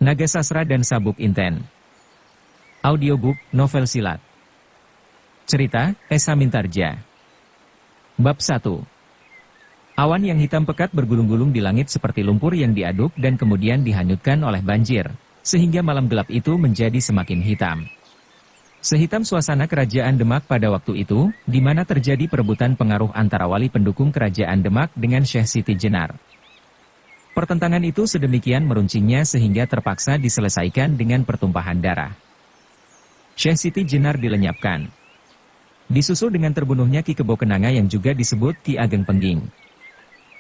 Naga Sastra dan Sabuk Inten. Audiobook, novel silat. Cerita, Esa Mintarja. Bab 1. Awan yang hitam pekat bergulung-gulung di langit seperti lumpur yang diaduk dan kemudian dihanyutkan oleh banjir, sehingga malam gelap itu menjadi semakin hitam. Sehitam suasana kerajaan Demak pada waktu itu, di mana terjadi perebutan pengaruh antara wali pendukung kerajaan Demak dengan Syekh Siti Jenar. Pertentangan itu sedemikian meruncingnya sehingga terpaksa diselesaikan dengan pertumpahan darah. Syekh Siti Jenar dilenyapkan. Disusul dengan terbunuhnya Ki Kebo Kenanga yang juga disebut Ki Ageng Pengging.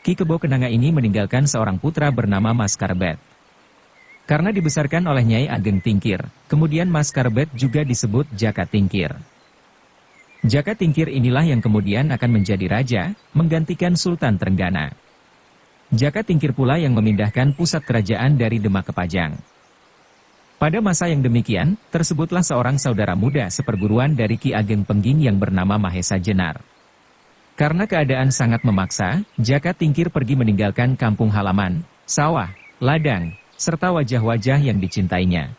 Ki Kebo Kenanga ini meninggalkan seorang putra bernama Mas Karbet. Karena dibesarkan oleh Nyai Ageng Tingkir, kemudian Mas Karbet juga disebut Jaka Tingkir. Jaka Tingkir inilah yang kemudian akan menjadi raja, menggantikan Sultan Trenggana. Jaka Tingkir pula yang memindahkan pusat kerajaan dari Demak ke Pajang. Pada masa yang demikian, tersebutlah seorang saudara muda seperguruan dari Ki Ageng Pengging yang bernama Mahesa Jenar. Karena keadaan sangat memaksa, Jaka Tingkir pergi meninggalkan kampung halaman, sawah, ladang, serta wajah-wajah yang dicintainya.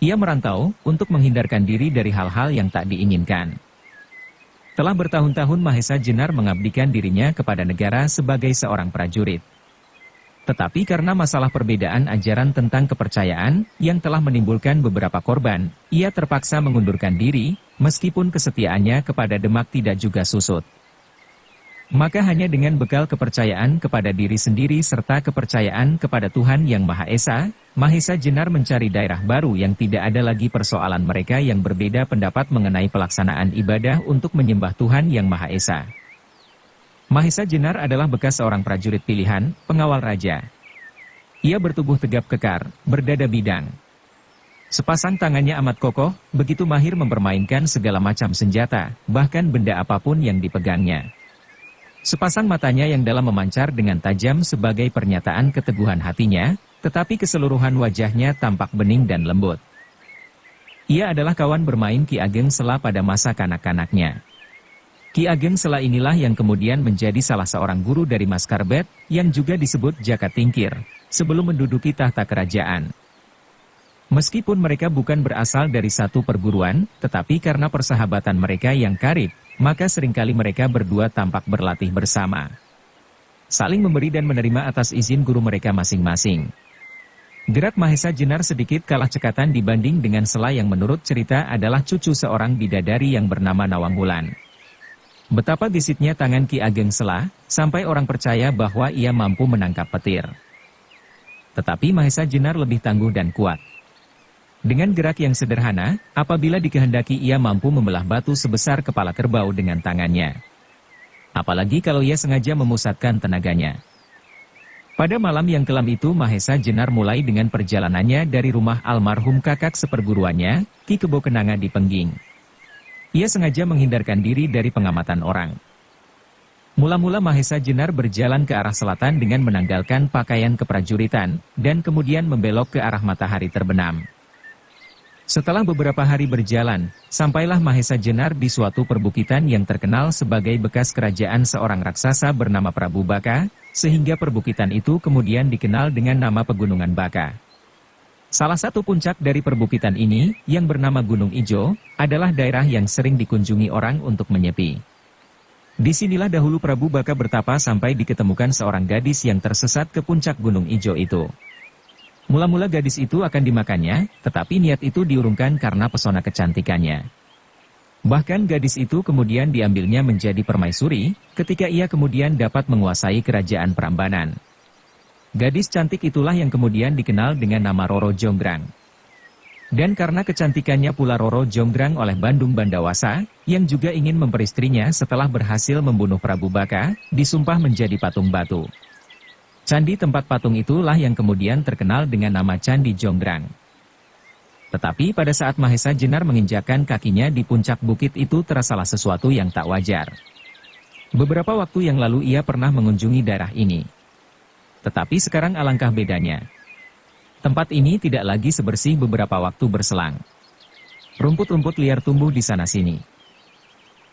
Ia merantau untuk menghindarkan diri dari hal-hal yang tak diinginkan. Telah bertahun-tahun Mahesa Jenar mengabdikan dirinya kepada negara sebagai seorang prajurit. Tetapi karena masalah perbedaan ajaran tentang kepercayaan yang telah menimbulkan beberapa korban, ia terpaksa mengundurkan diri, meskipun kesetiaannya kepada Demak tidak juga susut. Maka hanya dengan bekal kepercayaan kepada diri sendiri serta kepercayaan kepada Tuhan Yang Maha Esa, Mahesa Jenar mencari daerah baru yang tidak ada lagi persoalan mereka yang berbeda pendapat mengenai pelaksanaan ibadah untuk menyembah Tuhan Yang Maha Esa. Mahesa Jenar adalah bekas seorang prajurit pilihan, pengawal raja. Ia bertubuh tegap kekar, berdada bidang. Sepasang tangannya amat kokoh, begitu mahir mempermainkan segala macam senjata, bahkan benda apapun yang dipegangnya. Sepasang matanya yang dalam memancar dengan tajam sebagai pernyataan keteguhan hatinya, tetapi keseluruhan wajahnya tampak bening dan lembut. Ia adalah kawan bermain Ki Ageng Sela pada masa kanak-kanaknya. Ki Ageng Sela inilah yang kemudian menjadi salah seorang guru dari Mas Karbet, yang juga disebut Jaka Tingkir, sebelum menduduki tahta kerajaan. Meskipun mereka bukan berasal dari satu perguruan, tetapi karena persahabatan mereka yang karib, maka seringkali mereka berdua tampak berlatih bersama. Saling memberi dan menerima atas izin guru mereka masing-masing. Gerak Mahesa Jenar sedikit kalah cekatan dibanding dengan Sela yang menurut cerita adalah cucu seorang bidadari yang bernama Nawangwulan. Betapa gesitnya tangan Ki Ageng Sela, sampai orang percaya bahwa ia mampu menangkap petir. Tetapi Mahesa Jenar lebih tangguh dan kuat. Dengan gerak yang sederhana, apabila dikehendaki ia mampu membelah batu sebesar kepala kerbau dengan tangannya. Apalagi kalau ia sengaja memusatkan tenaganya. Pada malam yang kelam itu Mahesa Jenar mulai dengan perjalanannya dari rumah almarhum kakak seperguruannya, Ki Kebo Kenanga di Pengging. Ia sengaja menghindarkan diri dari pengamatan orang. Mula-mula Mahesa Jenar berjalan ke arah selatan dengan menanggalkan pakaian keprajuritan, dan kemudian membelok ke arah matahari terbenam. Setelah beberapa hari berjalan, sampailah Mahesa Jenar di suatu perbukitan yang terkenal sebagai bekas kerajaan seorang raksasa bernama Prabu Baka, sehingga perbukitan itu kemudian dikenal dengan nama Pegunungan Baka. Salah satu puncak dari perbukitan ini, yang bernama Gunung Ijo, adalah daerah yang sering dikunjungi orang untuk menyepi. Disinilah dahulu Prabu Baka bertapa sampai diketemukan seorang gadis yang tersesat ke puncak Gunung Ijo itu. Mula-mula gadis itu akan dimakannya, tetapi niat itu diurungkan karena pesona kecantikannya. Bahkan gadis itu kemudian diambilnya menjadi permaisuri, ketika ia kemudian dapat menguasai kerajaan Prambanan. Gadis cantik itulah yang kemudian dikenal dengan nama Roro Jonggrang. Dan karena kecantikannya pula Roro Jonggrang oleh Bandung Bandawasa, yang juga ingin memperistrinya setelah berhasil membunuh Prabu Baka, disumpah menjadi patung batu. Candi tempat patung itulah yang kemudian terkenal dengan nama Candi Jonggrang. Tetapi pada saat Mahesa Jenar menginjakkan kakinya di puncak bukit itu terasalah sesuatu yang tak wajar. Beberapa waktu yang lalu ia pernah mengunjungi daerah ini. Tetapi sekarang alangkah bedanya. Tempat ini tidak lagi sebersih beberapa waktu berselang. Rumput-rumput liar tumbuh di sana-sini.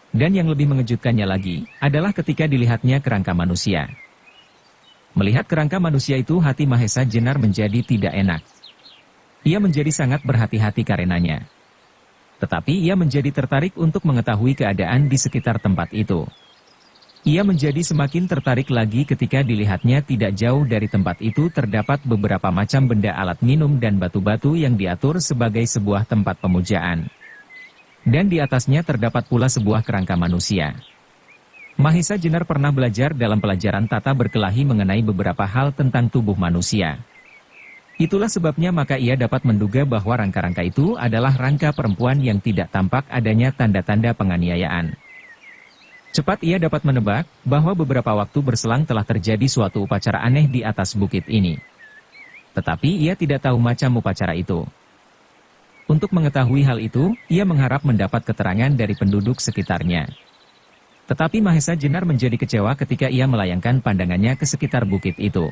Dan yang lebih mengejutkannya lagi, adalah ketika dilihatnya kerangka manusia. Melihat kerangka manusia itu hati Mahesa Jenar menjadi tidak enak. Ia menjadi sangat berhati-hati karenanya. Tetapi ia menjadi tertarik untuk mengetahui keadaan di sekitar tempat itu. Ia menjadi semakin tertarik lagi ketika dilihatnya tidak jauh dari tempat itu terdapat beberapa macam benda alat minum dan batu-batu yang diatur sebagai sebuah tempat pemujaan. Dan di atasnya terdapat pula sebuah kerangka manusia. Mahesa Jenar pernah belajar dalam pelajaran tata berkelahi mengenai beberapa hal tentang tubuh manusia. Itulah sebabnya maka ia dapat menduga bahwa rangka-rangka itu adalah rangka perempuan yang tidak tampak adanya tanda-tanda penganiayaan. Cepat ia dapat menebak bahwa beberapa waktu berselang telah terjadi suatu upacara aneh di atas bukit ini. Tetapi ia tidak tahu macam upacara itu. Untuk mengetahui hal itu, ia mengharap mendapat keterangan dari penduduk sekitarnya. Tetapi Mahesa Jenar menjadi kecewa ketika ia melayangkan pandangannya ke sekitar bukit itu.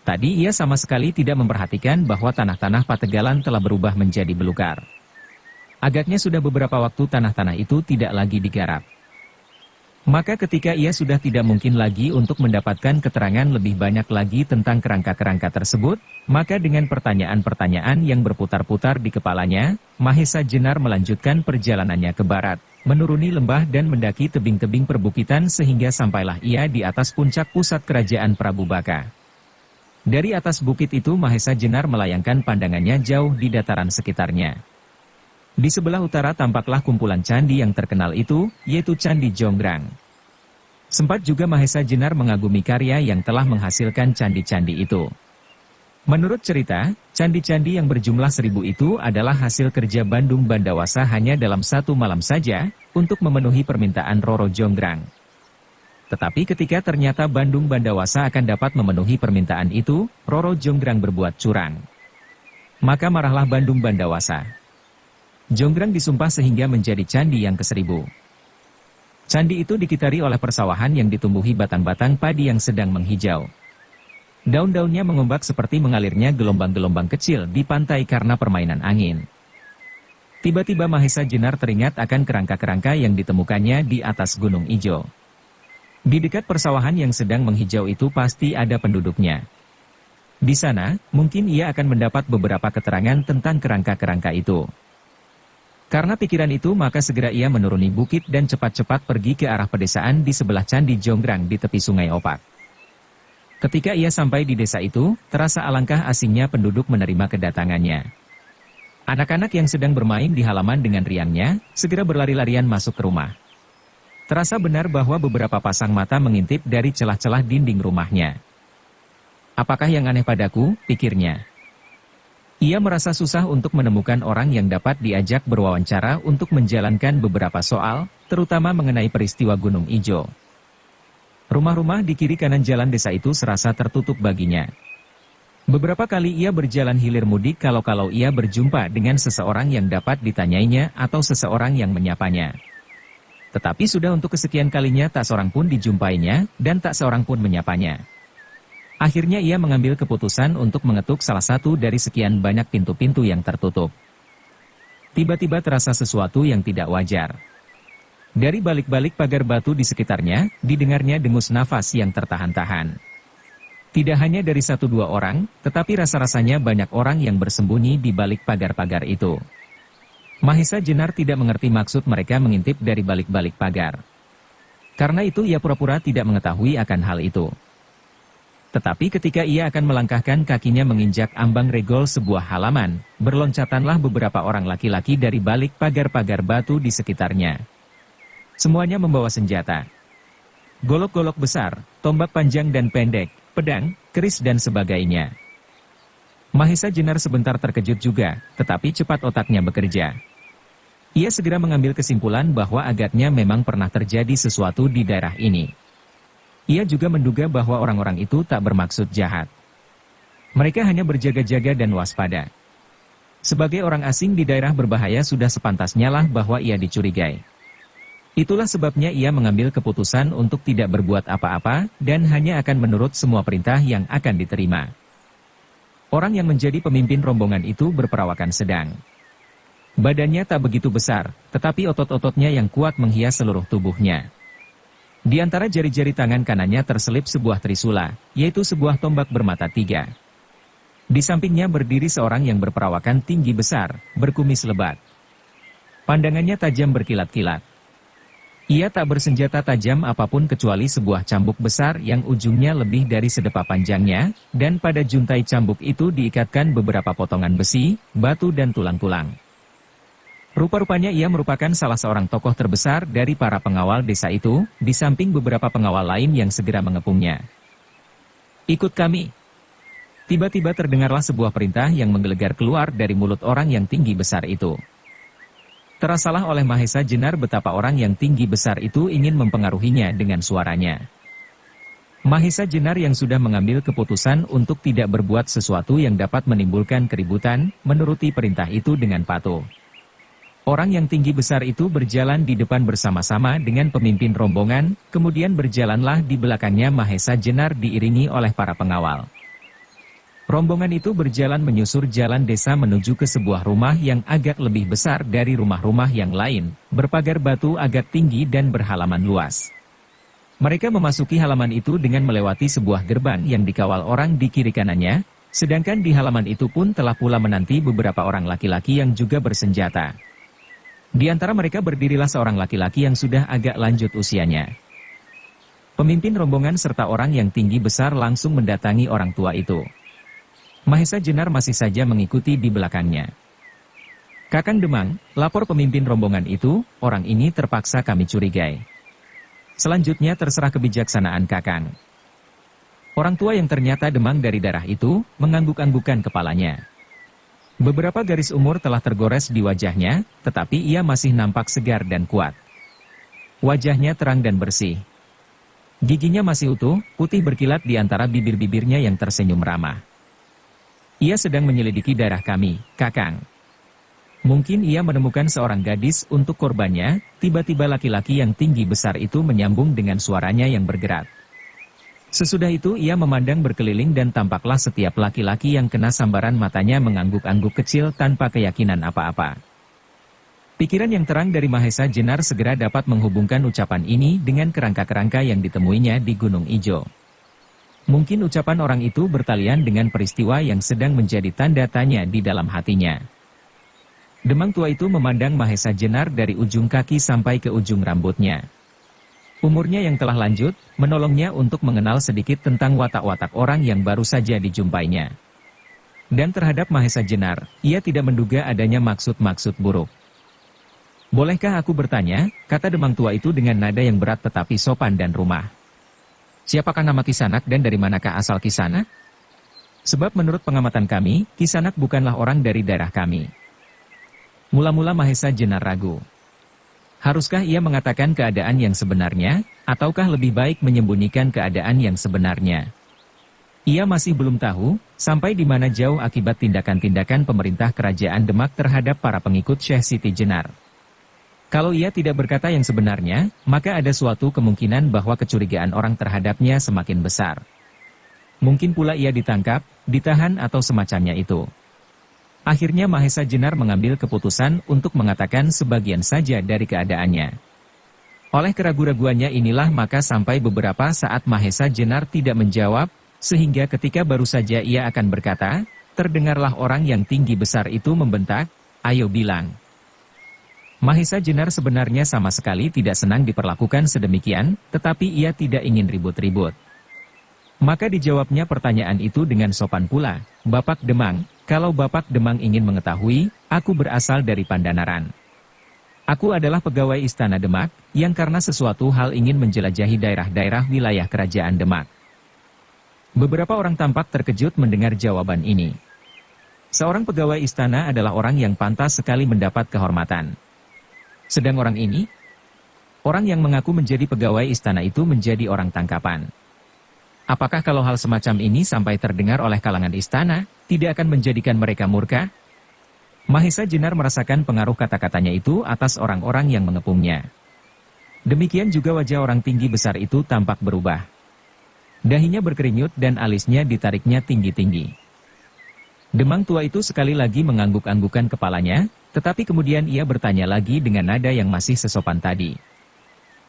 Tadi ia sama sekali tidak memperhatikan bahwa tanah-tanah Pategalan telah berubah menjadi belukar. Agaknya sudah beberapa waktu tanah-tanah itu tidak lagi digarap. Maka ketika ia sudah tidak mungkin lagi untuk mendapatkan keterangan lebih banyak lagi tentang kerangka-kerangka tersebut, maka dengan pertanyaan-pertanyaan yang berputar-putar di kepalanya, Mahesa Jenar melanjutkan perjalanannya ke barat, menuruni lembah dan mendaki tebing-tebing perbukitan sehingga sampailah ia di atas puncak pusat kerajaan Prabu Baka. Dari atas bukit itu Mahesa Jenar melayangkan pandangannya jauh di dataran sekitarnya. Di sebelah utara tampaklah kumpulan candi yang terkenal itu, yaitu Candi Jonggrang. Sempat juga Mahesa Jenar mengagumi karya yang telah menghasilkan candi-candi itu. Menurut cerita, candi-candi yang berjumlah 1000 itu adalah hasil kerja Bandung Bandawasa hanya dalam satu malam saja, untuk memenuhi permintaan Roro Jonggrang. Tetapi ketika ternyata Bandung Bandawasa akan dapat memenuhi permintaan itu, Roro Jonggrang berbuat curang. Maka marahlah Bandung Bandawasa. Jonggrang disumpah sehingga menjadi candi yang ke-1000. Candi itu dikitari oleh persawahan yang ditumbuhi batang-batang padi yang sedang menghijau. Daun-daunnya mengombak seperti mengalirnya gelombang-gelombang kecil di pantai karena permainan angin. Tiba-tiba Mahesa Jenar teringat akan kerangka-kerangka yang ditemukannya di atas Gunung Ijo. Di dekat persawahan yang sedang menghijau itu pasti ada penduduknya. Di sana, mungkin ia akan mendapat beberapa keterangan tentang kerangka-kerangka itu. Karena pikiran itu maka segera ia menuruni bukit dan cepat-cepat pergi ke arah pedesaan di sebelah Candi Jonggrang di tepi Sungai Opak. Ketika ia sampai di desa itu, terasa alangkah asingnya penduduk menerima kedatangannya. Anak-anak yang sedang bermain di halaman dengan riangnya, segera berlari-larian masuk ke rumah. Terasa benar bahwa beberapa pasang mata mengintip dari celah-celah dinding rumahnya. Apakah yang aneh padaku, pikirnya. Ia merasa susah untuk menemukan orang yang dapat diajak berwawancara untuk menjalankan beberapa soal, terutama mengenai peristiwa Gunung Ijo. Rumah-rumah di kiri kanan jalan desa itu serasa tertutup baginya. Beberapa kali ia berjalan hilir mudik kalau-kalau ia berjumpa dengan seseorang yang dapat ditanyainya atau seseorang yang menyapanya. Tetapi sudah untuk kesekian kalinya tak seorang pun dijumpainya, dan tak seorang pun menyapanya. Akhirnya ia mengambil keputusan untuk mengetuk salah satu dari sekian banyak pintu-pintu yang tertutup. Tiba-tiba terasa sesuatu yang tidak wajar. Dari balik-balik pagar batu di sekitarnya, didengarnya dengus nafas yang tertahan-tahan. Tidak hanya dari 1-2 orang, tetapi rasa-rasanya banyak orang yang bersembunyi di balik pagar-pagar itu. Mahesa Jenar tidak mengerti maksud mereka mengintip dari balik-balik pagar. Karena itu ia pura-pura tidak mengetahui akan hal itu. Tetapi ketika ia akan melangkahkan kakinya menginjak ambang regol sebuah halaman, berloncatanlah beberapa orang laki-laki dari balik pagar-pagar batu di sekitarnya. Semuanya membawa senjata. Golok-golok besar, tombak panjang dan pendek, pedang, keris dan sebagainya. Mahesa Jenar sebentar terkejut juga, tetapi cepat otaknya bekerja. Ia segera mengambil kesimpulan bahwa agaknya memang pernah terjadi sesuatu di daerah ini. Ia juga menduga bahwa orang-orang itu tak bermaksud jahat. Mereka hanya berjaga-jaga dan waspada. Sebagai orang asing di daerah berbahaya sudah sepantasnya lah bahwa ia dicurigai. Itulah sebabnya ia mengambil keputusan untuk tidak berbuat apa-apa dan hanya akan menurut semua perintah yang akan diterima. Orang yang menjadi pemimpin rombongan itu berperawakan sedang. Badannya tak begitu besar, tetapi otot-ototnya yang kuat menghias seluruh tubuhnya. Di antara jari-jari tangan kanannya terselip sebuah trisula, yaitu sebuah tombak bermata 3. Di sampingnya berdiri seorang yang berperawakan tinggi besar, berkumis lebat. Pandangannya tajam berkilat-kilat. Ia tak bersenjata tajam apapun kecuali sebuah cambuk besar yang ujungnya lebih dari sedepa panjangnya, dan pada juntai cambuk itu diikatkan beberapa potongan besi, batu dan tulang-tulang. Rupa-rupanya ia merupakan salah seorang tokoh terbesar dari para pengawal desa itu, di samping beberapa pengawal lain yang segera mengepungnya. "Ikut kami." Tiba-tiba terdengarlah sebuah perintah yang menggelegar keluar dari mulut orang yang tinggi besar itu. Terasalah oleh Mahesa Jenar betapa orang yang tinggi besar itu ingin mempengaruhinya dengan suaranya. Mahesa Jenar yang sudah mengambil keputusan untuk tidak berbuat sesuatu yang dapat menimbulkan keributan, menuruti perintah itu dengan patuh. Orang yang tinggi besar itu berjalan di depan bersama-sama dengan pemimpin rombongan, kemudian berjalanlah di belakangnya Mahesa Jenar diiringi oleh para pengawal. Rombongan itu berjalan menyusur jalan desa menuju ke sebuah rumah yang agak lebih besar dari rumah-rumah yang lain, berpagar batu agak tinggi dan berhalaman luas. Mereka memasuki halaman itu dengan melewati sebuah gerbang yang dikawal orang di kiri kanannya, sedangkan di halaman itu pun telah pula menanti beberapa orang laki-laki yang juga bersenjata. Di antara mereka berdirilah seorang laki-laki yang sudah agak lanjut usianya. Pemimpin rombongan serta orang yang tinggi besar langsung mendatangi orang tua itu. Mahesa Jenar masih saja mengikuti di belakangnya. "Kakang Demang," lapor pemimpin rombongan itu, "orang ini terpaksa kami curigai. Selanjutnya terserah kebijaksanaan Kakang." Orang tua yang ternyata Demang dari darah itu, mengangguk-anggukan kepalanya. Beberapa garis umur telah tergores di wajahnya, tetapi ia masih nampak segar dan kuat. Wajahnya terang dan bersih. Giginya masih utuh, putih berkilat di antara bibir-bibirnya yang tersenyum ramah. "Ia sedang menyelidiki darah kami, Kakang." Mungkin ia menemukan seorang gadis untuk korbannya, tiba-tiba laki-laki yang tinggi besar itu menyambung dengan suaranya yang bergerak. Sesudah itu ia memandang berkeliling dan tampaklah setiap laki-laki yang kena sambaran matanya mengangguk-angguk kecil tanpa keyakinan apa-apa. Pikiran yang terang dari Mahesa Jenar segera dapat menghubungkan ucapan ini dengan kerangka-kerangka yang ditemuinya di Gunung Ijo. Mungkin ucapan orang itu bertalian dengan peristiwa yang sedang menjadi tanda tanya di dalam hatinya. Demang tua itu memandang Mahesa Jenar dari ujung kaki sampai ke ujung rambutnya. Umurnya yang telah lanjut, menolongnya untuk mengenal sedikit tentang watak-watak orang yang baru saja dijumpainya. Dan terhadap Mahesa Jenar, ia tidak menduga adanya maksud-maksud buruk. "Bolehkah aku bertanya?" kata Demang tua itu dengan nada yang berat tetapi sopan dan rumah. "Siapakah nama Kisanak dan dari manakah asal Kisanak? Sebab menurut pengamatan kami, Kisanak bukanlah orang dari daerah kami." Mula-mula Mahesa Jenar ragu. Haruskah ia mengatakan keadaan yang sebenarnya, ataukah lebih baik menyembunyikan keadaan yang sebenarnya? Ia masih belum tahu, sampai di mana jauh akibat tindakan-tindakan pemerintah kerajaan Demak terhadap para pengikut Syekh Siti Jenar. Kalau ia tidak berkata yang sebenarnya, maka ada suatu kemungkinan bahwa kecurigaan orang terhadapnya semakin besar. Mungkin pula ia ditangkap, ditahan atau semacamnya itu. Akhirnya Mahesa Jenar mengambil keputusan untuk mengatakan sebagian saja dari keadaannya. Oleh keraguan-raguannya inilah maka sampai beberapa saat Mahesa Jenar tidak menjawab, sehingga ketika baru saja ia akan berkata, terdengarlah orang yang tinggi besar itu membentak, "Ayo bilang." Mahesa Jenar sebenarnya sama sekali tidak senang diperlakukan sedemikian, tetapi ia tidak ingin ribut-ribut. Maka dijawabnya pertanyaan itu dengan sopan pula, "Bapak Demang, kalau Bapak Demang ingin mengetahui, aku berasal dari Pandanaran. Aku adalah pegawai Istana Demak, yang karena sesuatu hal ingin menjelajahi daerah-daerah wilayah kerajaan Demak." Beberapa orang tampak terkejut mendengar jawaban ini. Seorang pegawai istana adalah orang yang pantas sekali mendapat kehormatan. Sedang orang ini, orang yang mengaku menjadi pegawai istana itu menjadi orang tangkapan. Apakah kalau hal semacam ini sampai terdengar oleh kalangan istana, tidak akan menjadikan mereka murka? Mahesa Jenar merasakan pengaruh kata-katanya itu atas orang-orang yang mengepungnya. Demikian juga wajah orang tinggi besar itu tampak berubah. Dahinya berkerinyut dan alisnya ditariknya tinggi-tinggi. Demang tua itu sekali lagi mengangguk-anggukan kepalanya, tetapi kemudian ia bertanya lagi dengan nada yang masih sesopan tadi.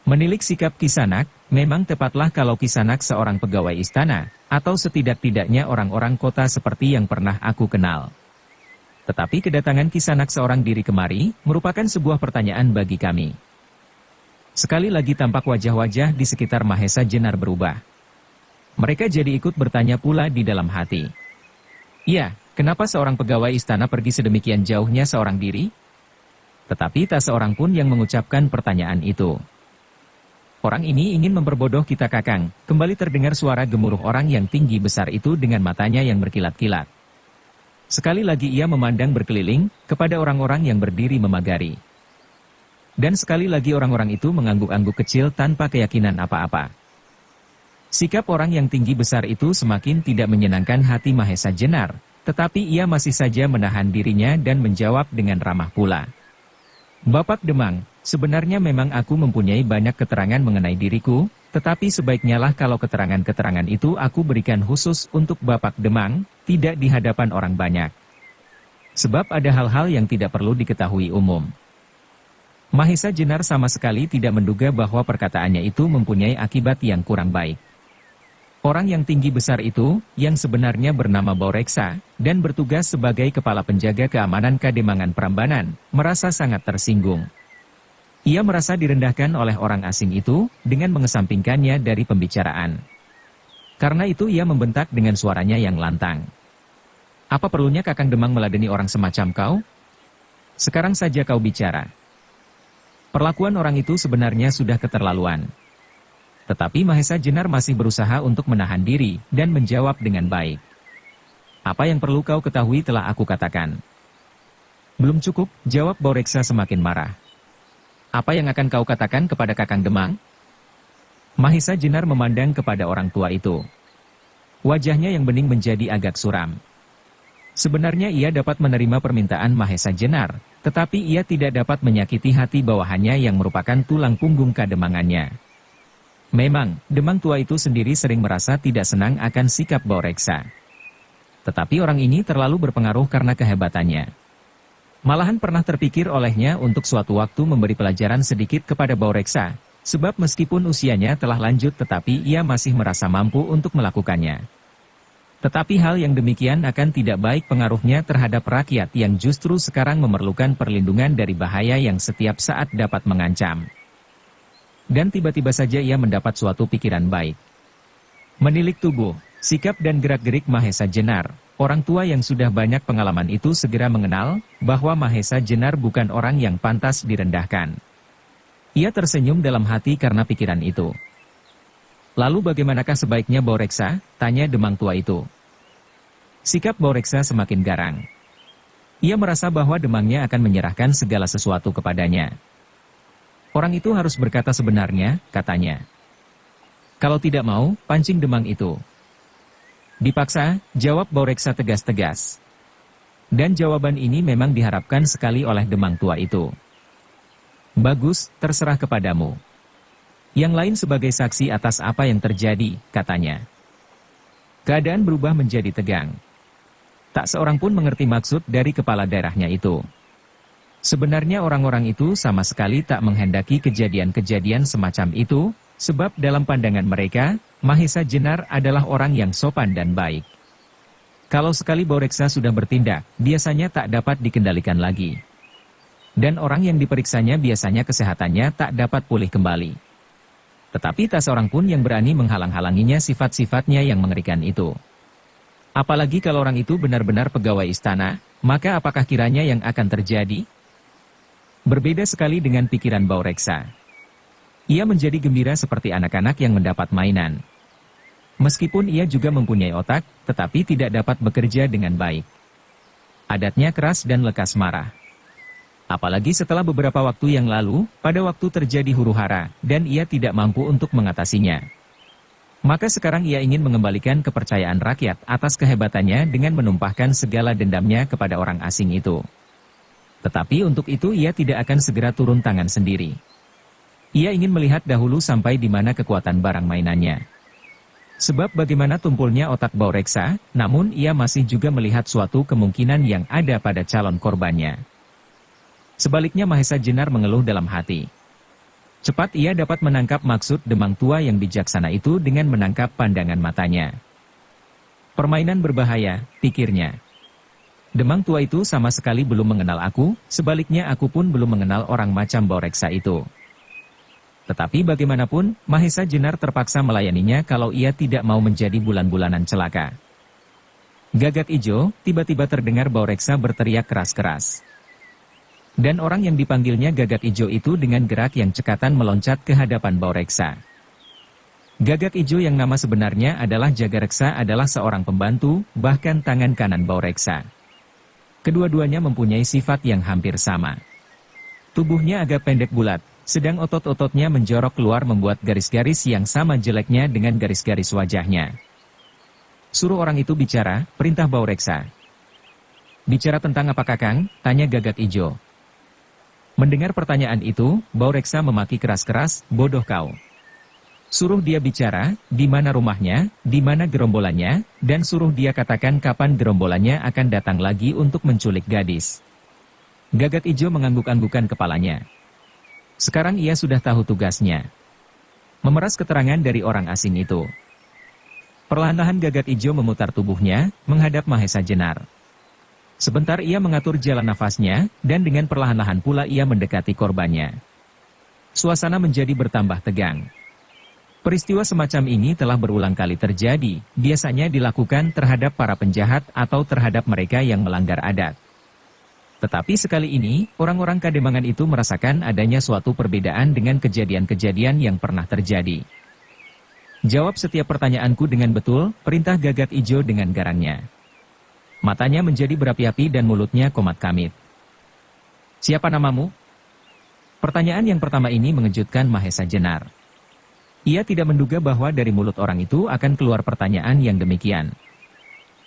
Menilik sikap Kisanak, memang tepatlah kalau Kisanak seorang pegawai istana, atau setidak-tidaknya orang-orang kota seperti yang pernah aku kenal. Tetapi kedatangan Kisanak seorang diri kemari, merupakan sebuah pertanyaan bagi kami. Sekali lagi tampak wajah-wajah di sekitar Mahesa Jenar berubah. Mereka jadi ikut bertanya pula di dalam hati. Ya, kenapa seorang pegawai istana pergi sedemikian jauhnya seorang diri? Tetapi tak seorang pun yang mengucapkan pertanyaan itu. Orang ini ingin memperbodoh kita Kakang, kembali terdengar suara gemuruh orang yang tinggi besar itu dengan matanya yang berkilat-kilat. Sekali lagi ia memandang berkeliling, kepada orang-orang yang berdiri memagari. Dan sekali lagi orang-orang itu mengangguk-angguk kecil tanpa keyakinan apa-apa. Sikap orang yang tinggi besar itu semakin tidak menyenangkan hati Mahesa Jenar, tetapi ia masih saja menahan dirinya dan menjawab dengan ramah pula. Bapak Demang, sebenarnya memang aku mempunyai banyak keterangan mengenai diriku, tetapi sebaiknya lah kalau keterangan-keterangan itu aku berikan khusus untuk Bapak Demang, tidak di hadapan orang banyak. Sebab ada hal-hal yang tidak perlu diketahui umum. Mahesa Jenar sama sekali tidak menduga bahwa perkataannya itu mempunyai akibat yang kurang baik. Orang yang tinggi besar itu, yang sebenarnya bernama Baureksa, dan bertugas sebagai kepala penjaga keamanan Kademangan Prambanan, merasa sangat tersinggung. Ia merasa direndahkan oleh orang asing itu, dengan mengesampingkannya dari pembicaraan. Karena itu ia membentak dengan suaranya yang lantang. Apa perlunya Kakang Demang meladeni orang semacam kau? Sekarang saja kau bicara. Perlakuan orang itu sebenarnya sudah keterlaluan. Tetapi Mahesa Jenar masih berusaha untuk menahan diri, dan menjawab dengan baik. Apa yang perlu kau ketahui telah aku katakan. Belum cukup, jawab Baureksa semakin marah. Apa yang akan kau katakan kepada Kakang Demang? Mahesa Jenar memandang kepada orang tua itu. Wajahnya yang bening menjadi agak suram. Sebenarnya ia dapat menerima permintaan Mahesa Jenar, tetapi ia tidak dapat menyakiti hati bawahannya yang merupakan tulang punggung kademangannya. Memang, Demang tua itu sendiri sering merasa tidak senang akan sikap Baureksa. Tetapi orang ini terlalu berpengaruh karena kehebatannya. Malahan pernah terpikir olehnya untuk suatu waktu memberi pelajaran sedikit kepada Baureksa, sebab meskipun usianya telah lanjut tetapi ia masih merasa mampu untuk melakukannya. Tetapi hal yang demikian akan tidak baik pengaruhnya terhadap rakyat yang justru sekarang memerlukan perlindungan dari bahaya yang setiap saat dapat mengancam. Dan tiba-tiba saja ia mendapat suatu pikiran baik. Menilik tubuh, sikap dan gerak-gerik Mahesa Jenar, orang tua yang sudah banyak pengalaman itu segera mengenal bahwa Mahesa Jenar bukan orang yang pantas direndahkan. Ia tersenyum dalam hati karena pikiran itu. Lalu bagaimanakah sebaiknya Baureksa? Tanya Demang tua itu. Sikap Baureksa semakin garang. Ia merasa bahwa Demangnya akan menyerahkan segala sesuatu kepadanya. Orang itu harus berkata sebenarnya, katanya. Kalau tidak mau, pancing Demang itu. Dipaksa, jawab Baureksa tegas-tegas. Dan jawaban ini memang diharapkan sekali oleh Demang tua itu. Bagus, terserah kepadamu. Yang lain sebagai saksi atas apa yang terjadi, katanya. Keadaan berubah menjadi tegang. Tak seorang pun mengerti maksud dari kepala daerahnya itu. Sebenarnya orang-orang itu sama sekali tak menghendaki kejadian-kejadian semacam itu, sebab dalam pandangan mereka, Mahesa Jenar adalah orang yang sopan dan baik. Kalau sekali Baureksa sudah bertindak, biasanya tak dapat dikendalikan lagi. Dan orang yang diperiksanya biasanya kesehatannya tak dapat pulih kembali. Tetapi tak seorang pun yang berani menghalang-halanginya sifat-sifatnya yang mengerikan itu. Apalagi kalau orang itu benar-benar pegawai istana, maka apakah kiranya yang akan terjadi? Berbeda sekali dengan pikiran Baureksa. Ia menjadi gembira seperti anak-anak yang mendapat mainan. Meskipun ia juga mempunyai otak, tetapi tidak dapat bekerja dengan baik. Adatnya keras dan lekas marah. Apalagi setelah beberapa waktu yang lalu, pada waktu terjadi huru-hara, dan ia tidak mampu untuk mengatasinya. Maka sekarang ia ingin mengembalikan kepercayaan rakyat atas kehebatannya dengan menumpahkan segala dendamnya kepada orang asing itu. Tetapi untuk itu ia tidak akan segera turun tangan sendiri. Ia ingin melihat dahulu sampai di mana kekuatan barang mainannya. Sebab bagaimana tumpulnya otak Baureksa, namun ia masih juga melihat suatu kemungkinan yang ada pada calon korbannya. Sebaliknya Mahesa Jenar mengeluh dalam hati. Cepat ia dapat menangkap maksud Demang tua yang bijaksana itu dengan menangkap pandangan matanya. Permainan berbahaya, pikirnya. Demang tua itu sama sekali belum mengenal aku, sebaliknya aku pun belum mengenal orang macam Baureksa itu. Tetapi bagaimanapun, Mahesa Jenar terpaksa melayaninya kalau ia tidak mau menjadi bulan-bulanan celaka. Gagak Ijo, tiba-tiba terdengar Baureksa berteriak keras-keras. Dan orang yang dipanggilnya Gagak Ijo itu dengan gerak yang cekatan meloncat ke hadapan Baureksa. Gagak Ijo yang nama sebenarnya adalah Jagareksa adalah seorang pembantu, bahkan tangan kanan Baureksa. Kedua-duanya mempunyai sifat yang hampir sama. Tubuhnya agak pendek bulat, sedang otot-ototnya menjorok keluar membuat garis-garis yang sama jeleknya dengan garis-garis wajahnya. Suruh orang itu bicara, perintah Baureksa. Bicara tentang apa Kakang? Tanya Gagak Ijo. Mendengar pertanyaan itu, Baureksa memaki keras-keras, bodoh kau. Suruh dia bicara, di mana rumahnya, di mana gerombolannya, dan suruh dia katakan kapan gerombolannya akan datang lagi untuk menculik gadis. Gagak Ijo mengangguk-anggukan kepalanya. Sekarang ia sudah tahu tugasnya. Memeras keterangan dari orang asing itu. Perlahan-lahan Gagak Ijo memutar tubuhnya, menghadap Mahesa Jenar. Sebentar ia mengatur jalan nafasnya, dan dengan perlahan-lahan pula ia mendekati korbannya. Suasana menjadi bertambah tegang. Peristiwa semacam ini telah berulang kali terjadi, biasanya dilakukan terhadap para penjahat atau terhadap mereka yang melanggar adat. Tetapi sekali ini, orang-orang Kademangan itu merasakan adanya suatu perbedaan dengan kejadian-kejadian yang pernah terjadi. Jawab setiap pertanyaanku dengan betul, perintah Gagak Ijo dengan garangnya. Matanya menjadi berapi-api dan mulutnya komat kamit. Siapa namamu? Pertanyaan yang pertama ini mengejutkan Mahesa Jenar. Ia tidak menduga bahwa dari mulut orang itu akan keluar pertanyaan yang demikian.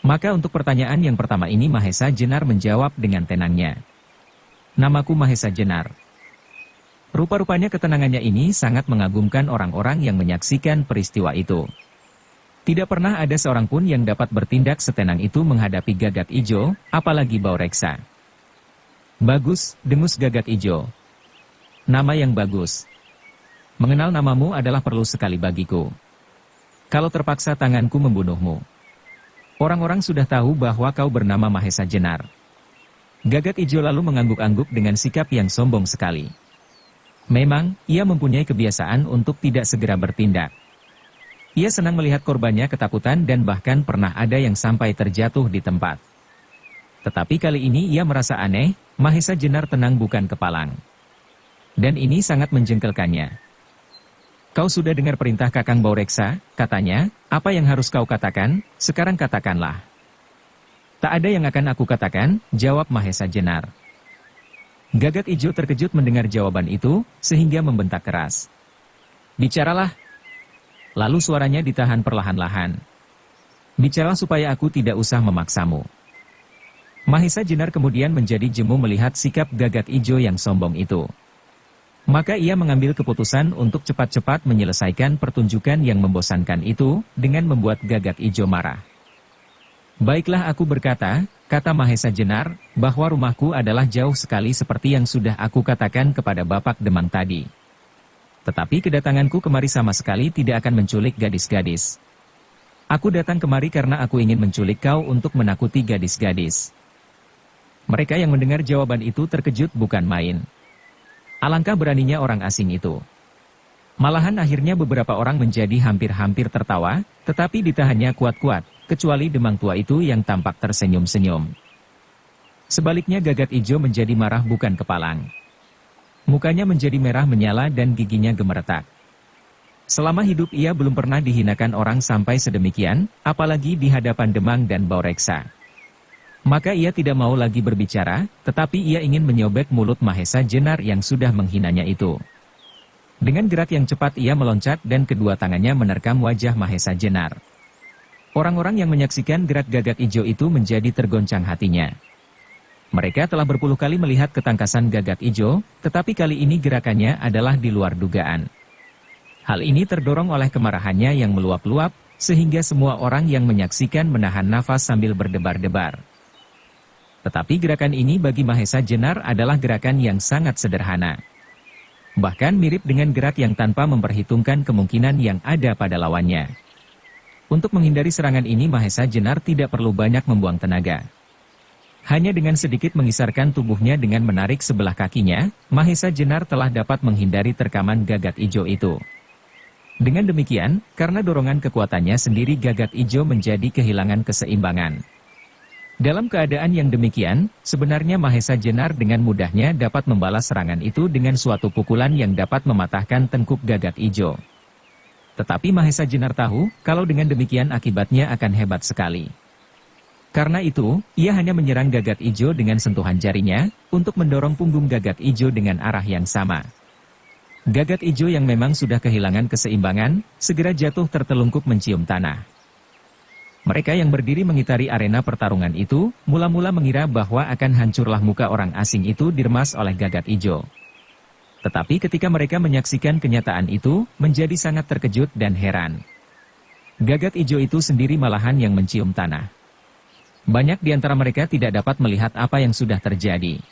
Maka untuk pertanyaan yang pertama ini Mahesa Jenar menjawab dengan tenangnya. Namaku Mahesa Jenar. Rupa-rupanya ketenangannya ini sangat mengagumkan orang-orang yang menyaksikan peristiwa itu. Tidak pernah ada seorang pun yang dapat bertindak setenang itu menghadapi Gagak Ijo, apalagi Baureksa. Bagus, dengus Gagak Ijo. Nama yang bagus. Mengenal namamu adalah perlu sekali bagiku. Kalau terpaksa tanganku membunuhmu. Orang-orang sudah tahu bahwa kau bernama Mahesa Jenar. Gagak Ijo lalu mengangguk-angguk dengan sikap yang sombong sekali. Memang, ia mempunyai kebiasaan untuk tidak segera bertindak. Ia senang melihat korbannya ketakutan dan bahkan pernah ada yang sampai terjatuh di tempat. Tetapi kali ini ia merasa aneh, Mahesa Jenar tenang bukan kepalang. Dan ini sangat menjengkelkannya. Kau sudah dengar perintah Kakang Baureksa, katanya, apa yang harus kau katakan, sekarang katakanlah. Tak ada yang akan aku katakan, jawab Mahesa Jenar. Gagak Ijo terkejut mendengar jawaban itu, sehingga membentak keras. Bicaralah. Lalu suaranya ditahan perlahan-lahan. Bicaralah supaya aku tidak usah memaksamu. Mahesa Jenar kemudian menjadi jemu melihat sikap Gagak Ijo yang sombong itu. Maka ia mengambil keputusan untuk cepat-cepat menyelesaikan pertunjukan yang membosankan itu, dengan membuat Gagak Ijo marah. Baiklah aku berkata, kata Mahesa Jenar, bahwa rumahku adalah jauh sekali seperti yang sudah aku katakan kepada Bapak Demang tadi. Tetapi kedatanganku kemari sama sekali tidak akan menculik gadis-gadis. Aku datang kemari karena aku ingin menculik kau untuk menakuti gadis-gadis. Mereka yang mendengar jawaban itu terkejut bukan main. Alangkah beraninya orang asing itu. Malahan akhirnya beberapa orang menjadi hampir-hampir tertawa, tetapi ditahannya kuat-kuat, kecuali Demang tua itu yang tampak tersenyum-senyum. Sebaliknya Gagak Ijo menjadi marah bukan kepalang. Mukanya menjadi merah menyala dan giginya gemeretak. Selama hidup ia belum pernah dihinakan orang sampai sedemikian, apalagi di hadapan Demang dan Baureksa. Maka ia tidak mau lagi berbicara, tetapi ia ingin menyobek mulut Mahesa Jenar yang sudah menghinanya itu. Dengan gerak yang cepat ia meloncat dan kedua tangannya menerkam wajah Mahesa Jenar. Orang-orang yang menyaksikan gerak Gagak Ijo itu menjadi tergoncang hatinya. Mereka telah berpuluh kali melihat ketangkasan Gagak Ijo, tetapi kali ini gerakannya adalah di luar dugaan. Hal ini terdorong oleh kemarahannya yang meluap-luap, sehingga semua orang yang menyaksikan menahan nafas sambil berdebar-debar. Tetapi gerakan ini bagi Mahesa Jenar adalah gerakan yang sangat sederhana. Bahkan mirip dengan gerak yang tanpa memperhitungkan kemungkinan yang ada pada lawannya. Untuk menghindari serangan ini Mahesa Jenar tidak perlu banyak membuang tenaga. Hanya dengan sedikit mengisarkan tubuhnya dengan menarik sebelah kakinya, Mahesa Jenar telah dapat menghindari terkaman Gagat Ijo itu. Dengan demikian, karena dorongan kekuatannya sendiri Gagat Ijo menjadi kehilangan keseimbangan. Dalam keadaan yang demikian, sebenarnya Mahesa Jenar dengan mudahnya dapat membalas serangan itu dengan suatu pukulan yang dapat mematahkan tengkuk Gagat Ijo. Tetapi Mahesa Jenar tahu, kalau dengan demikian akibatnya akan hebat sekali. Karena itu, ia hanya menyerang Gagat Ijo dengan sentuhan jarinya, untuk mendorong punggung Gagat Ijo dengan arah yang sama. Gagat Ijo yang memang sudah kehilangan keseimbangan, segera jatuh tertelungkup mencium tanah. Mereka yang berdiri mengitari arena pertarungan itu, mula-mula mengira bahwa akan hancurlah muka orang asing itu diremas oleh Gagat Ijo. Tetapi ketika mereka menyaksikan kenyataan itu, menjadi sangat terkejut dan heran. Gagat Ijo itu sendiri malahan yang mencium tanah. Banyak di antara mereka tidak dapat melihat apa yang sudah terjadi.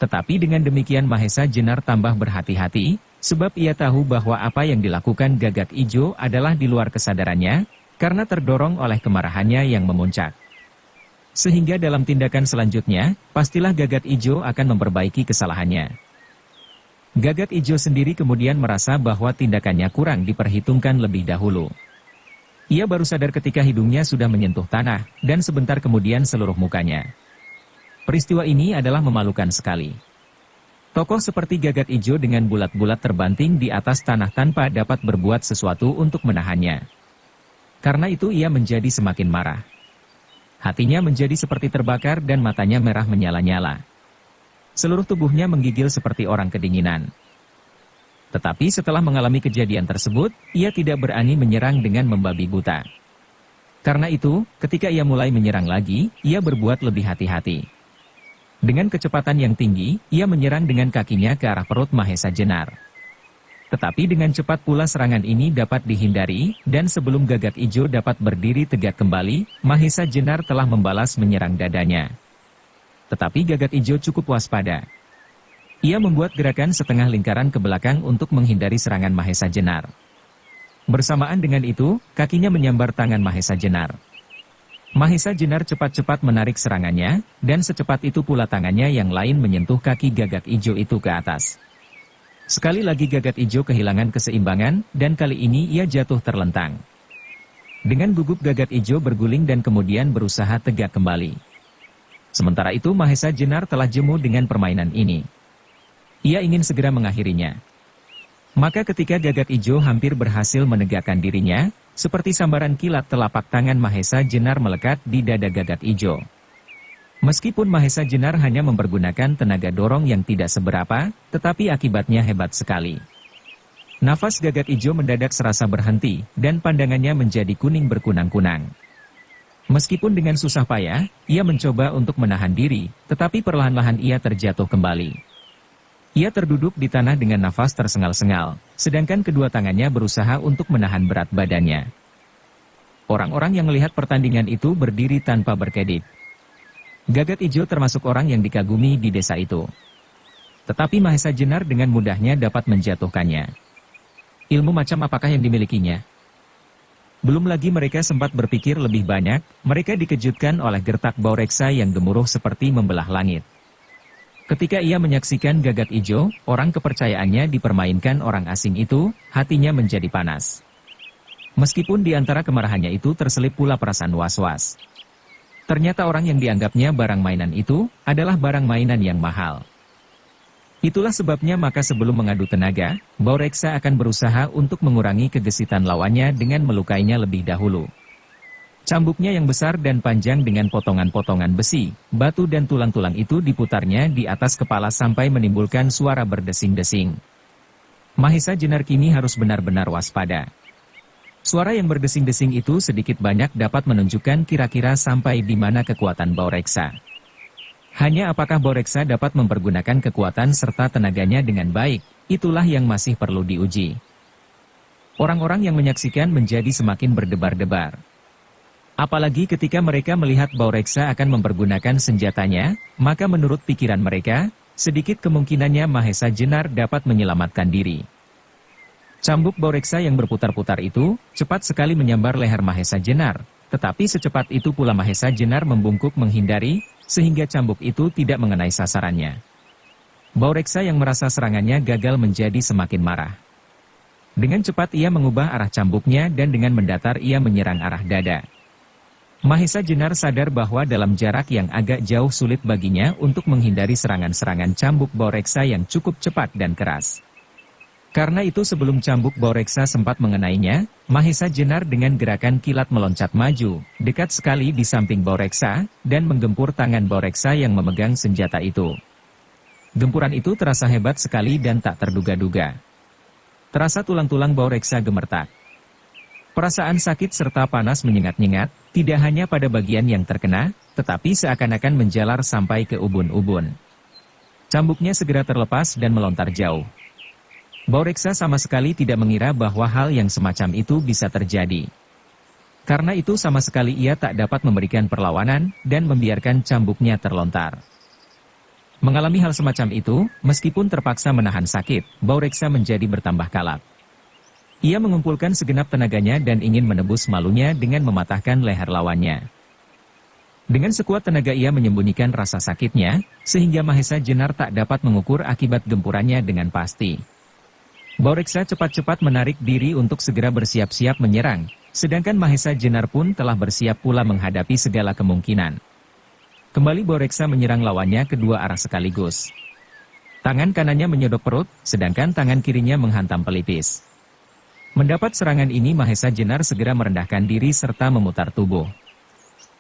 Tetapi dengan demikian Mahesa Jenar tambah berhati-hati, sebab ia tahu bahwa apa yang dilakukan Gagat Ijo adalah di luar kesadarannya, karena terdorong oleh kemarahannya yang memuncak. Sehingga dalam tindakan selanjutnya, pastilah Gagat Ijo akan memperbaiki kesalahannya. Gagat Ijo sendiri kemudian merasa bahwa tindakannya kurang diperhitungkan lebih dahulu. Ia baru sadar ketika hidungnya sudah menyentuh tanah, dan sebentar kemudian seluruh mukanya. Peristiwa ini adalah memalukan sekali. Tokoh seperti Gagat Ijo dengan bulat-bulat terbanting di atas tanah tanpa dapat berbuat sesuatu untuk menahannya. Karena itu ia menjadi semakin marah. Hatinya menjadi seperti terbakar dan matanya merah menyala-nyala. Seluruh tubuhnya menggigil seperti orang kedinginan. Tetapi setelah mengalami kejadian tersebut, ia tidak berani menyerang dengan membabi buta. Karena itu, ketika ia mulai menyerang lagi, ia berbuat lebih hati-hati. Dengan kecepatan yang tinggi, ia menyerang dengan kakinya ke arah perut Mahesa Jenar. Tetapi dengan cepat pula serangan ini dapat dihindari, dan sebelum Gagat Ijo dapat berdiri tegak kembali, Mahesa Jenar telah membalas menyerang dadanya. Tetapi Gagat Ijo cukup waspada. Ia membuat gerakan setengah lingkaran ke belakang untuk menghindari serangan Mahesa Jenar. Bersamaan dengan itu, kakinya menyambar tangan Mahesa Jenar. Mahesa Jenar cepat-cepat menarik serangannya, dan secepat itu pula tangannya yang lain menyentuh kaki Gagat Ijo itu ke atas. Sekali lagi Gagat Ijo kehilangan keseimbangan, dan kali ini ia jatuh terlentang. Dengan gugup Gagat Ijo berguling dan kemudian berusaha tegak kembali. Sementara itu Mahesa Jenar telah jemu dengan permainan ini. Ia ingin segera mengakhirinya. Maka ketika Gagat Ijo hampir berhasil menegakkan dirinya, seperti sambaran kilat telapak tangan Mahesa Jenar melekat di dada Gagat Ijo. Meskipun Mahesa Jenar hanya mempergunakan tenaga dorong yang tidak seberapa, tetapi akibatnya hebat sekali. Nafas Gagat Ijo mendadak serasa berhenti, dan pandangannya menjadi kuning berkunang-kunang. Meskipun dengan susah payah, ia mencoba untuk menahan diri, tetapi perlahan-lahan ia terjatuh kembali. Ia terduduk di tanah dengan nafas tersengal-sengal, sedangkan kedua tangannya berusaha untuk menahan berat badannya. Orang-orang yang melihat pertandingan itu berdiri tanpa berkedip. Gagat Ijo termasuk orang yang dikagumi di desa itu. Tetapi Mahesa Jenar dengan mudahnya dapat menjatuhkannya. Ilmu macam apakah yang dimilikinya? Belum lagi mereka sempat berpikir lebih banyak, mereka dikejutkan oleh gertak bau reksa yang gemuruh seperti membelah langit. Ketika ia menyaksikan Gagat Ijo, orang kepercayaannya dipermainkan orang asing itu, hatinya menjadi panas. Meskipun di antara kemarahannya itu terselip pula perasaan was-was. Ternyata orang yang dianggapnya barang mainan itu, adalah barang mainan yang mahal. Itulah sebabnya maka sebelum mengadu tenaga, bau reksa akan berusaha untuk mengurangi kegesitan lawannya dengan melukainya lebih dahulu. Cambuknya yang besar dan panjang dengan potongan-potongan besi, batu dan tulang-tulang itu diputarnya di atas kepala sampai menimbulkan suara berdesing-desing. Mahesa Jenar kini harus benar-benar waspada. Suara yang berdesing-desing itu sedikit banyak dapat menunjukkan kira-kira sampai di mana kekuatan bau reksa. Hanya apakah bau reksa dapat mempergunakan kekuatan serta tenaganya dengan baik, itulah yang masih perlu diuji. Orang-orang yang menyaksikan menjadi semakin berdebar-debar. Apalagi ketika mereka melihat bau reksa akan mempergunakan senjatanya, maka menurut pikiran mereka, sedikit kemungkinannya Mahesa Jenar dapat menyelamatkan diri. Cambuk Baureksa yang berputar-putar itu, cepat sekali menyambar leher Mahesa Jenar, tetapi secepat itu pula Mahesa Jenar membungkuk menghindari, sehingga cambuk itu tidak mengenai sasarannya. Baureksa yang merasa serangannya gagal menjadi semakin marah. Dengan cepat ia mengubah arah cambuknya dan dengan mendatar ia menyerang arah dada. Mahesa Jenar sadar bahwa dalam jarak yang agak jauh sulit baginya untuk menghindari serangan-serangan cambuk Baureksa yang cukup cepat dan keras. Karena itu sebelum cambuk Baureksa sempat mengenainya, Mahesa Jenar dengan gerakan kilat meloncat maju, dekat sekali di samping Baureksa, dan menggempur tangan Baureksa yang memegang senjata itu. Gempuran itu terasa hebat sekali dan tak terduga-duga. Terasa tulang-tulang Baureksa gemertak. Perasaan sakit serta panas menyengat-nyengat, tidak hanya pada bagian yang terkena, tetapi seakan-akan menjalar sampai ke ubun-ubun. Cambuknya segera terlepas dan melontar jauh. Baureksa sama sekali tidak mengira bahwa hal yang semacam itu bisa terjadi. Karena itu sama sekali ia tak dapat memberikan perlawanan, dan membiarkan cambuknya terlontar. Mengalami hal semacam itu, meskipun terpaksa menahan sakit, Baureksa menjadi bertambah kalap. Ia mengumpulkan segenap tenaganya dan ingin menebus malunya dengan mematahkan leher lawannya. Dengan sekuat tenaga ia menyembunyikan rasa sakitnya, sehingga Mahesa Jenar tak dapat mengukur akibat gempurannya dengan pasti. Baureksa cepat-cepat menarik diri untuk segera bersiap-siap menyerang, sedangkan Mahesa Jenar pun telah bersiap pula menghadapi segala kemungkinan. Kembali Baureksa menyerang lawannya kedua arah sekaligus. Tangan kanannya menyodok perut, sedangkan tangan kirinya menghantam pelipis. Mendapat serangan ini Mahesa Jenar segera merendahkan diri serta memutar tubuh.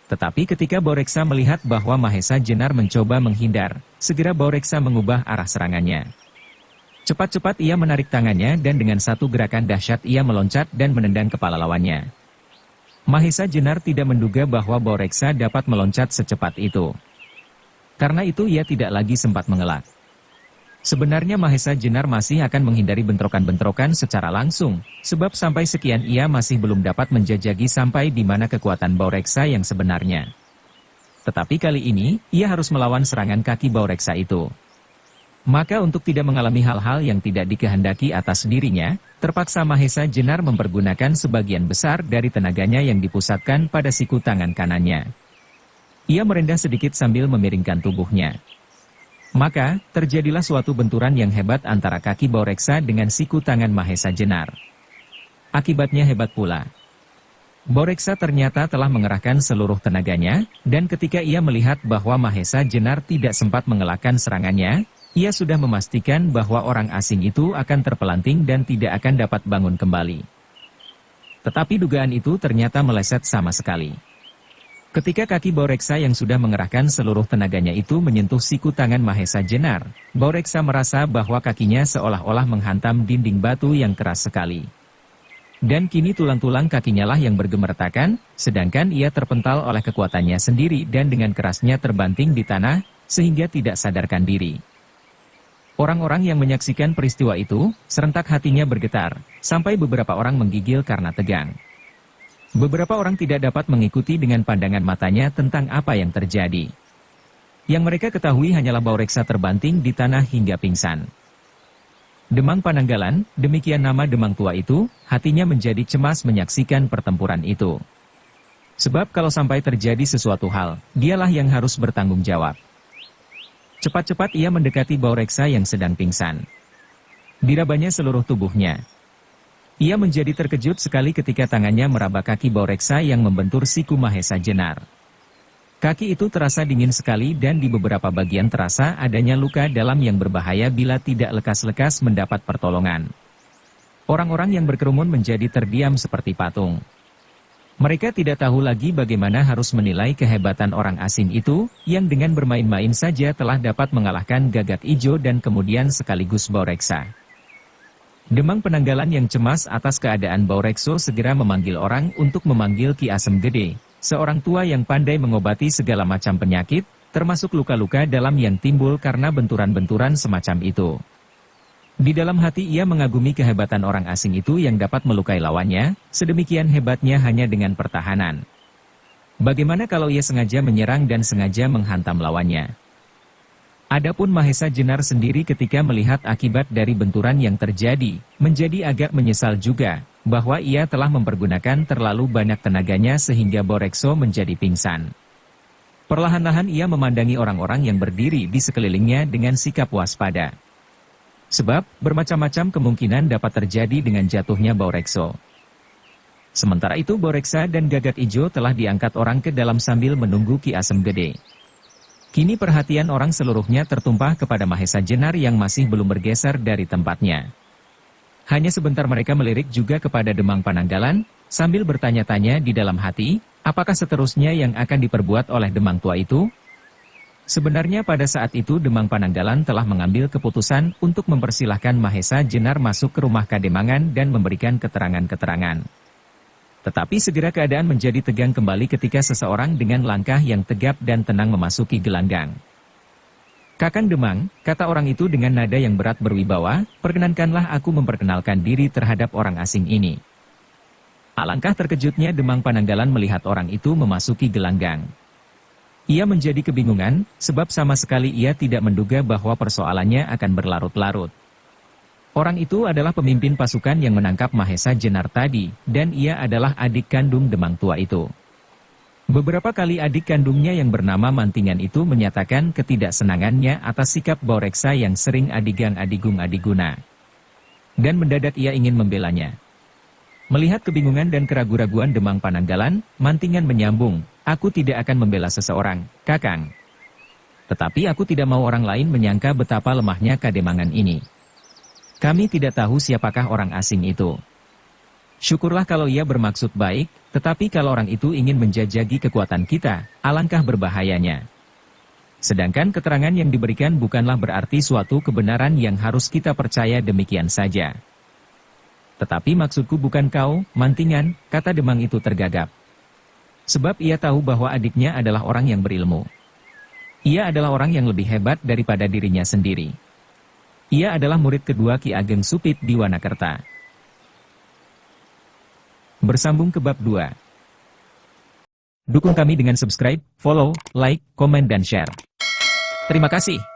Tetapi ketika Baureksa melihat bahwa Mahesa Jenar mencoba menghindar, segera Baureksa mengubah arah serangannya. Cepat-cepat ia menarik tangannya dan dengan satu gerakan dahsyat ia meloncat dan menendang kepala lawannya. Mahesa Jenar tidak menduga bahwa Baureksa dapat meloncat secepat itu. Karena itu ia tidak lagi sempat mengelak. Sebenarnya Mahesa Jenar masih akan menghindari bentrokan-bentrokan secara langsung, sebab sampai sekian ia masih belum dapat menjajaki sampai di mana kekuatan Baureksa yang sebenarnya. Tetapi kali ini, ia harus melawan serangan kaki Baureksa itu. Maka untuk tidak mengalami hal-hal yang tidak dikehendaki atas dirinya, terpaksa Mahesa Jenar mempergunakan sebagian besar dari tenaganya yang dipusatkan pada siku tangan kanannya. Ia merendah sedikit sambil memiringkan tubuhnya. Maka, terjadilah suatu benturan yang hebat antara kaki Baureksa dengan siku tangan Mahesa Jenar. Akibatnya hebat pula. Baureksa ternyata telah mengerahkan seluruh tenaganya, dan ketika ia melihat bahwa Mahesa Jenar tidak sempat mengelakkan serangannya, ia sudah memastikan bahwa orang asing itu akan terpelanting dan tidak akan dapat bangun kembali. Tetapi dugaan itu ternyata meleset sama sekali. Ketika kaki Baureksa yang sudah mengerahkan seluruh tenaganya itu menyentuh siku tangan Mahesa Jenar, Baureksa merasa bahwa kakinya seolah-olah menghantam dinding batu yang keras sekali. Dan kini tulang-tulang kakinya lah yang bergemertakan, sedangkan ia terpental oleh kekuatannya sendiri dan dengan kerasnya terbanting di tanah, sehingga tidak sadarkan diri. Orang-orang yang menyaksikan peristiwa itu, serentak hatinya bergetar, sampai beberapa orang menggigil karena tegang. Beberapa orang tidak dapat mengikuti dengan pandangan matanya tentang apa yang terjadi. Yang mereka ketahui hanyalah Baureksa terbanting di tanah hingga pingsan. Demang Pananggalan, demikian nama Demang tua itu, hatinya menjadi cemas menyaksikan pertempuran itu. Sebab kalau sampai terjadi sesuatu hal, dialah yang harus bertanggung jawab. Cepat-cepat ia mendekati Baureksa yang sedang pingsan. Dirabanya seluruh tubuhnya. Ia menjadi terkejut sekali ketika tangannya meraba kaki Baureksa yang membentur siku Mahesa Jenar. Kaki itu terasa dingin sekali dan di beberapa bagian terasa adanya luka dalam yang berbahaya bila tidak lekas-lekas mendapat pertolongan. Orang-orang yang berkerumun menjadi terdiam seperti patung. Mereka tidak tahu lagi bagaimana harus menilai kehebatan orang asing itu, yang dengan bermain-main saja telah dapat mengalahkan Gagak Ijo dan kemudian sekaligus Baureksa. Demang Penanggalan yang cemas atas keadaan Baureksa segera memanggil orang untuk memanggil Ki Asem Gede, seorang tua yang pandai mengobati segala macam penyakit, termasuk luka-luka dalam yang timbul karena benturan-benturan semacam itu. Di dalam hati ia mengagumi kehebatan orang asing itu yang dapat melukai lawannya, sedemikian hebatnya hanya dengan pertahanan. Bagaimana kalau ia sengaja menyerang dan sengaja menghantam lawannya? Adapun Mahesa Jenar sendiri ketika melihat akibat dari benturan yang terjadi, menjadi agak menyesal juga, bahwa ia telah mempergunakan terlalu banyak tenaganya sehingga Borekso menjadi pingsan. Perlahan-lahan ia memandangi orang-orang yang berdiri di sekelilingnya dengan sikap waspada. Sebab, bermacam-macam kemungkinan dapat terjadi dengan jatuhnya Borekso. Sementara itu Boreksa dan Gagak Ijo telah diangkat orang ke dalam sambil menunggu Ki Asem Gede. Kini perhatian orang seluruhnya tertumpah kepada Mahesa Jenar yang masih belum bergeser dari tempatnya. Hanya sebentar mereka melirik juga kepada Demang Pananggalan, sambil bertanya-tanya di dalam hati, apakah seterusnya yang akan diperbuat oleh Demang tua itu? Sebenarnya pada saat itu Demang Pananggalan telah mengambil keputusan untuk mempersilahkan Mahesa Jenar masuk ke rumah Kademangan dan memberikan keterangan-keterangan. Tetapi segera keadaan menjadi tegang kembali ketika seseorang dengan langkah yang tegap dan tenang memasuki gelanggang. "Kakang Demang," kata orang itu dengan nada yang berat berwibawa, "perkenankanlah aku memperkenalkan diri terhadap orang asing ini." Alangkah terkejutnya Demang Pananggalan melihat orang itu memasuki gelanggang. Ia menjadi kebingungan, sebab sama sekali ia tidak menduga bahwa persoalannya akan berlarut-larut. Orang itu adalah pemimpin pasukan yang menangkap Mahesa Jenar tadi, dan ia adalah adik kandung Demang tua itu. Beberapa kali adik kandungnya yang bernama Mantingan itu menyatakan ketidaksenangannya atas sikap Boreksa yang sering adigang adigung adiguna. Dan mendadak ia ingin membelanya. Melihat kebingungan dan keraguan-raguan Demang Pananggalan, Mantingan menyambung, "Aku tidak akan membela seseorang, Kakang. Tetapi aku tidak mau orang lain menyangka betapa lemahnya Kademangan ini. Kami tidak tahu siapakah orang asing itu. Syukurlah kalau ia bermaksud baik, tetapi kalau orang itu ingin menjajaki kekuatan kita, alangkah berbahayanya. Sedangkan keterangan yang diberikan bukanlah berarti suatu kebenaran yang harus kita percaya demikian saja." "Tetapi maksudku bukan kau, Mantingan," kata Demang itu tergagap. Sebab ia tahu bahwa adiknya adalah orang yang berilmu. Ia adalah orang yang lebih hebat daripada dirinya sendiri. Ia adalah murid kedua Ki Ageng Supit di Wanakerta. Bersambung ke bab 2. Dukung kami dengan subscribe, follow, like, komen dan share. Terima kasih.